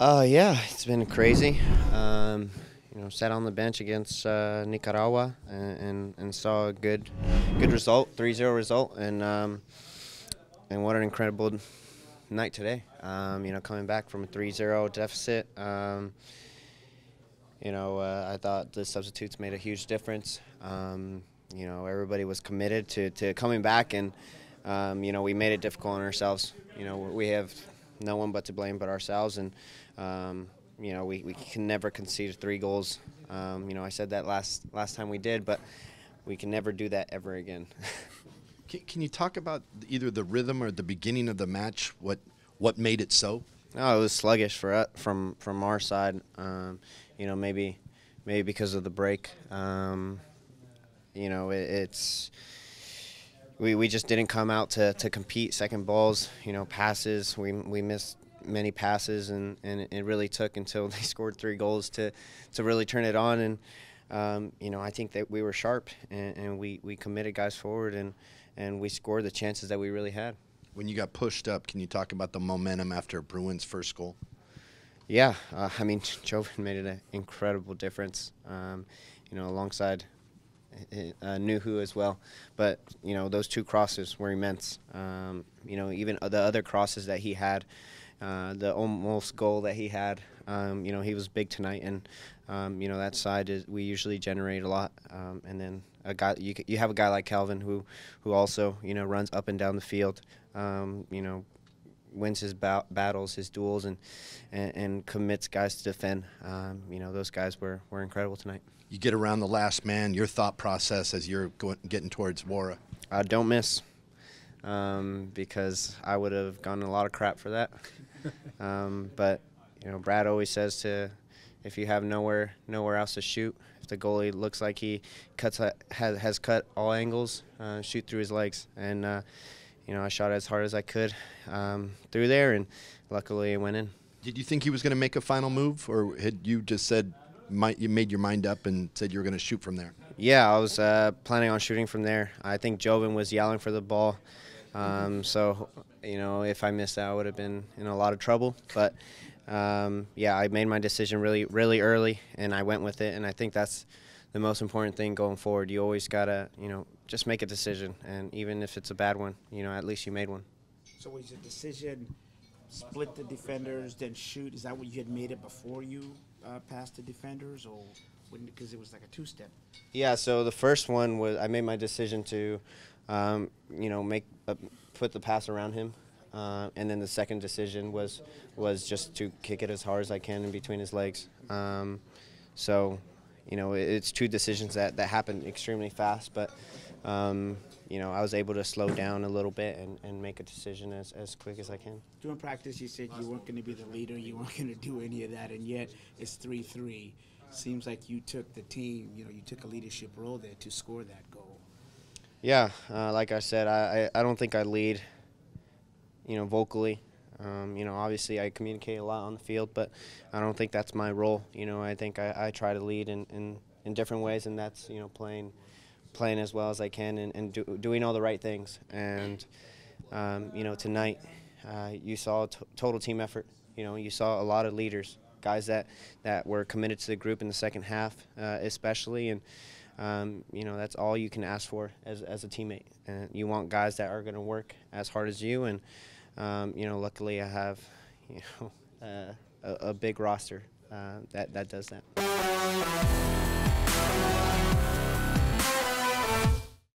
Yeah, it's been crazy. Sat on the bench against Nicaragua and saw a good result, 3-0 result, and what an incredible night today. Coming back from a 3-0 deficit. I thought the substitutes made a huge difference. Everybody was committed to coming back, and we made it difficult on ourselves. We have no one but to blame but ourselves, and we can never concede 3 goals. I said that last time we did, but we can never do that ever again. Can you talk about either the rhythm or the beginning of the match? What made it so? Oh, it was sluggish for us, from our side. Maybe because of the break. We just didn't come out to compete. Second balls, passes. We missed many passes, and it really took until they scored 3 goals to really turn it on. And I think that we were sharp, and we committed guys forward, and we scored the chances that we really had. When you got pushed up, can you talk about the momentum after Bruin's first goal? Yeah, Joven made an incredible difference, alongside Nuhu as well. But, those 2 crosses were immense. Even the other crosses that he had, the almost goal that he had, he was big tonight. And, that side we usually generate a lot. And then you have a guy like Calvin who also, runs up and down the field, wins his battles, his duels, and commits guys to defend. Those guys were incredible tonight. You get around the last man, your thought process as you're getting towards Wara? Don't miss, because I would have gotten a lot of crap for that. But Brad always says if you have nowhere else to shoot, if the goalie looks like he has cut all angles, shoot through his legs. And I shot as hard as I could through there, and luckily it went in. Did you think he was going to make a final move, or had you just said you made your mind up and said you were going to shoot from there? Yeah, I was planning on shooting from there. I think Joven was yelling for the ball. So, if I missed that, I would have been in a lot of trouble. But, I made my decision really, really early, and I went with it. And I think that's the most important thing going forward. You always got to, just make a decision. And even if it's a bad one, at least you made one. So was your decision split the defenders, then shoot? Is that what you had made it before you passed the defenders, or because it was like a 2-step? Yeah, so the first one was I made my decision to, put the pass around him. And then the second decision was just to kick it as hard as I can in between his legs. It's 2 decisions that happened extremely fast, but I was able to slow down a little bit and make a decision as quick as I can. During practice, you said you weren't going to be the leader, you weren't going to do any of that, and yet it's 3-3. Seems like you took the team, you took a leadership role there to score that goal. Yeah, like I said, I don't think I lead, vocally. Obviously I communicate a lot on the field, but I don't think that's my role. I think I try to lead in different ways, and that's, playing as well as I can and doing all the right things. And, tonight you saw a total team effort. You saw a lot of leaders, guys that were committed to the group in the second half especially. And, that's all you can ask for as a teammate. And you want guys that are going to work as hard as you. And, luckily I have, a big roster that does that.